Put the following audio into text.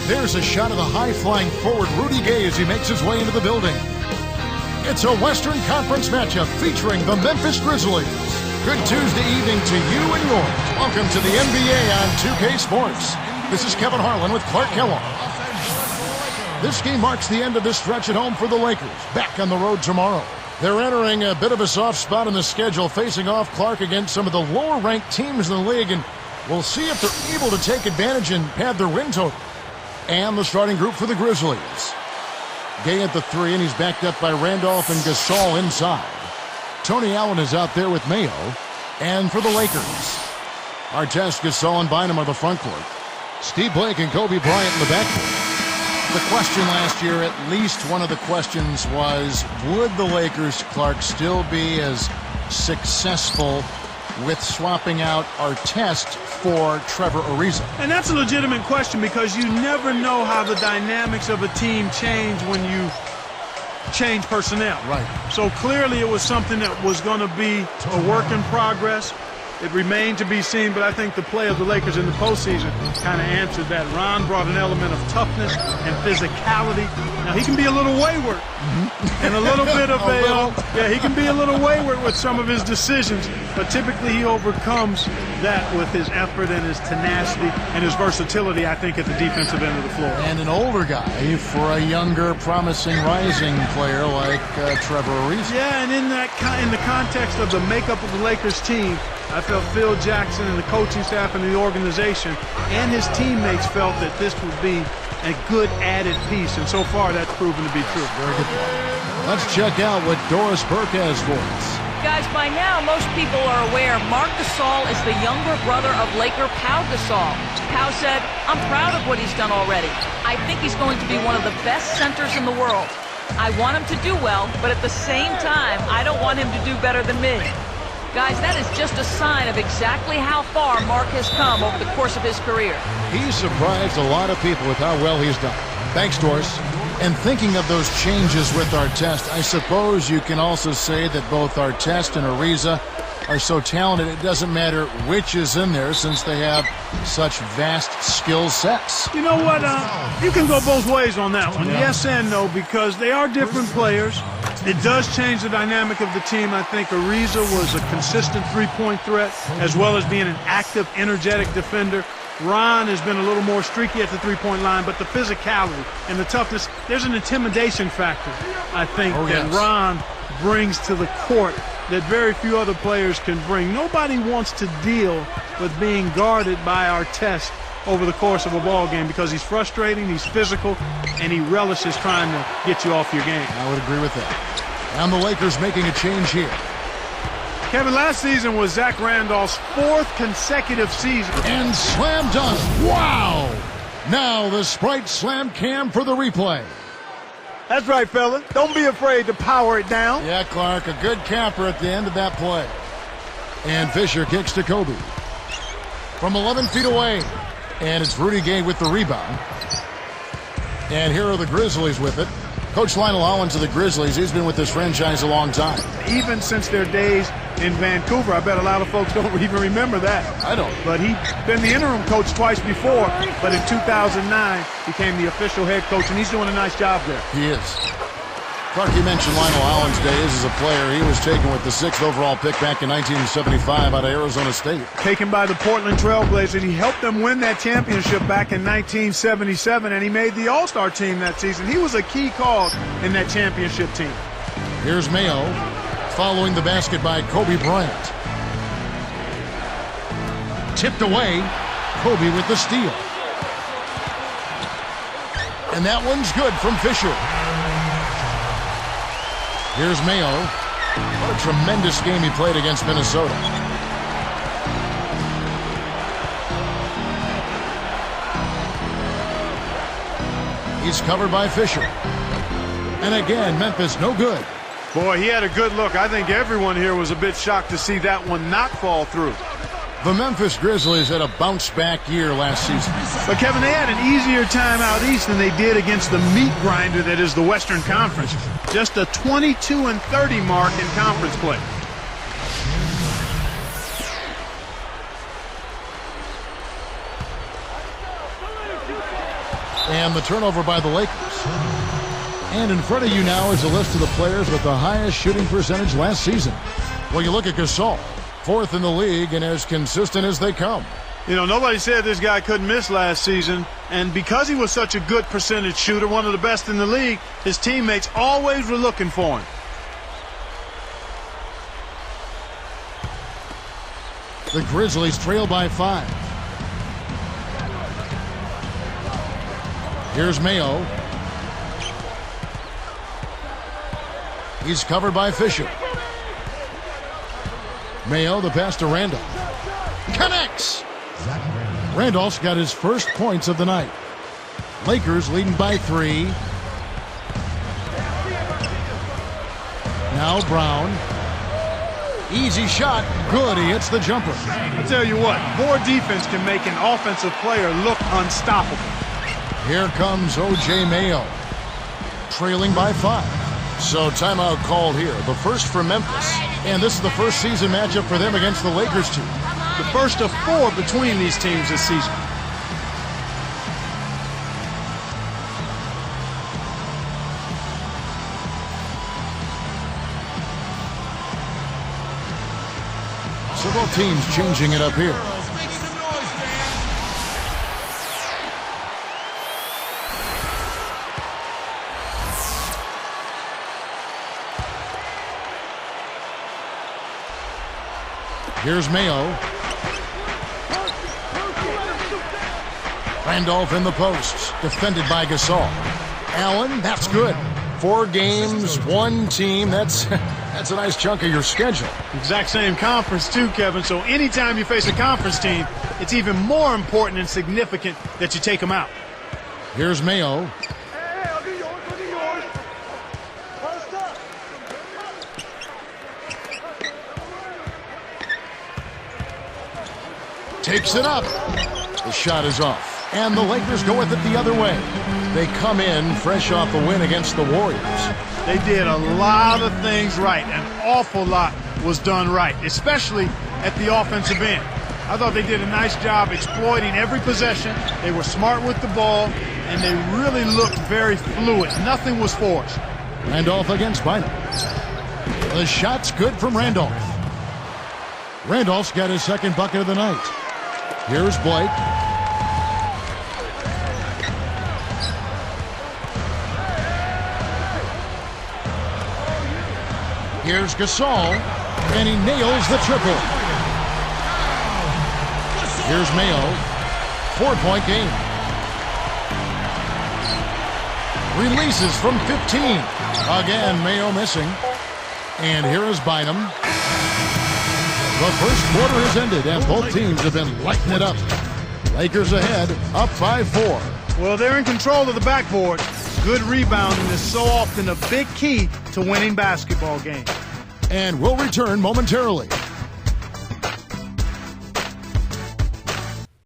There's a shot of the high-flying forward Rudy Gay as he makes his way into the building. It's a Western Conference matchup featuring the Memphis Grizzlies. Good Tuesday evening to you and yours. Welcome to the NBA on 2K Sports. This is Kevin Harlan with Clark Kellogg. This game marks the end of this stretch at home for the Lakers. Back on the road tomorrow. They're entering a bit of a soft spot in the schedule, facing off Clark against some of the lower-ranked teams in the league, and we'll see if they're able to take advantage and pad their win total. And the starting group for the Grizzlies. Gay at the three, and he's backed up by Randolph and Gasol inside. Tony Allen is out there with Mayo. And for the Lakers, Artest, Gasol, and Bynum are the front court. Steve Blake and Kobe Bryant in the backcourt. The question last year, at least one of the questions was, would the Lakers, Clark, still be as successful with swapping out Artest for Trevor Ariza? And that's a legitimate question because you never know how the dynamics of a team change when you change personnel. Right. So clearly it was something that was going to be a work in progress. It remained to be seen, but I think the play of the Lakers in the postseason kind of answered that. Ron brought an element of toughness and physicality. Now, he can be a little wayward and a little bit of he can be a little wayward with some of his decisions, but typically he overcomes that with his effort and his tenacity and his versatility, I think, at the defensive end of the floor. And an older guy for a younger, promising, rising player like Trevor Ariza. Yeah, and in the context of the makeup of the Lakers team, I felt Phil Jackson and the coaching staff and the organization and his teammates felt that this would be a good added piece, and so far that's proven to be true. Very good point. Let's check out what Doris Burke has for us. Guys, by now most people are aware Marc Gasol is the younger brother of Laker Pau Gasol. Pau said, "I'm proud of what he's done already. I think he's going to be one of the best centers in the world. I want him to do well, but at the same time, I don't want him to do better than me." Guys, that is just a sign of exactly how far Marc has come over the course of his career. He's surprised a lot of people with how well he's done. Thanks, Doris. And thinking of those changes with Artest, I suppose you can also say that both Artest and Ariza are so talented it doesn't matter which is in there since they have such vast skill sets. You know what? You can go both ways on that one. Yeah. Yes and no, because they are different players. It does change the dynamic of the team. I think Ariza was a consistent three-point threat as well as being an active, energetic defender. Ron has been a little more streaky at the three-point line, but the physicality and the toughness, there's an intimidation factor, I think, that Ron brings to the court that very few other players can bring. Nobody wants to deal with being guarded by Artest over the course of a ball game because he's frustrating, he's physical, and he relishes trying to get you off your game. I would agree with that. And the Lakers making a change here. Kevin, last season was Zach Randolph's 4th consecutive season. And slam dunk. Wow! Now the Sprite Slam Cam for the replay. That's right, fella. Don't be afraid to power it down. Yeah, Clark, a good capper at the end of that play. And Fisher kicks to Kobe. From 11 feet away. And it's Rudy Gay with the rebound. And here are the Grizzlies with it. Coach Lionel Hollins of the Grizzlies, he's been with this franchise a long time. Even since their days in Vancouver, I bet a lot of folks don't even remember that. I don't. But he's been the interim coach twice before, but in 2009 became the official head coach, and he's doing a nice job there. He is. Clark, you mentioned Lionel Hollins' days as a player. He was taken with the 6th overall pick back in 1975 out of Arizona State. Taken by the Portland Trailblazers. He helped them win that championship back in 1977, and he made the All-Star team that season. He was a key cog in that championship team. Here's Mayo following the basket by Kobe Bryant. Tipped away. Kobe with the steal. And that one's good from Fisher. Here's Mayo. What a tremendous game he played against Minnesota. He's covered by Fisher. And again, Memphis no good. Boy, he had a good look. I think everyone here was a bit shocked to see that one not fall through. The Memphis Grizzlies had a bounce-back year last season. But, Kevin, they had an easier time out east than they did against the meat grinder that is the Western Conference. Just a 22-30 mark in conference play. And the turnover by the Lakers. And in front of you now is a list of the players with the highest shooting percentage last season. Well, you look at Gasol, 4th in the league and as consistent as they come. You know, nobody said this guy couldn't miss last season, and because he was such a good percentage shooter, one of the best in the league, his teammates always were looking for him. The Grizzlies trail by 5. Here's Mayo. He's covered by Fisher. Mayo, the pass to Randolph. Connects! Randolph's got his first points of the night. Lakers leading by 3. Now Brown. Easy shot. Good. He hits the jumper. I tell you what, poor defense can make an offensive player look unstoppable. Here comes O.J. Mayo. Trailing by 5. So timeout called here. The first for Memphis. And this is the first season matchup for them against the Lakers team. The first of 4 between these teams this season. So both teams changing it up here. Here's Mayo. Randolph in the post, defended by Gasol. Allen, that's good. 4 games, 1 team. That's a nice chunk of your schedule. Exact same conference too, Kevin. So anytime you face a conference team, it's even more important and significant that you take them out. Here's Mayo. Takes it up. The shot is off. And the Lakers go with it the other way. They come in fresh off a win against the Warriors. They did a lot of things right. An awful lot was done right, especially at the offensive end. I thought they did a nice job exploiting every possession. They were smart with the ball, and they really looked very fluid. Nothing was forced. Randolph against Bynum. The shot's good from Randolph. Randolph's got his second bucket of the night. Here's Blake. Here's Gasol, and he nails the triple. Here's Mayo, 4-point game. Releases from 15. Again, Mayo missing. And here is Bynum. The first quarter has ended, and both teams have been lighting it up. Lakers ahead, up by 4. Well, they're in control of the backboard. Good rebounding is so often a big key to winning basketball games. And we'll return momentarily.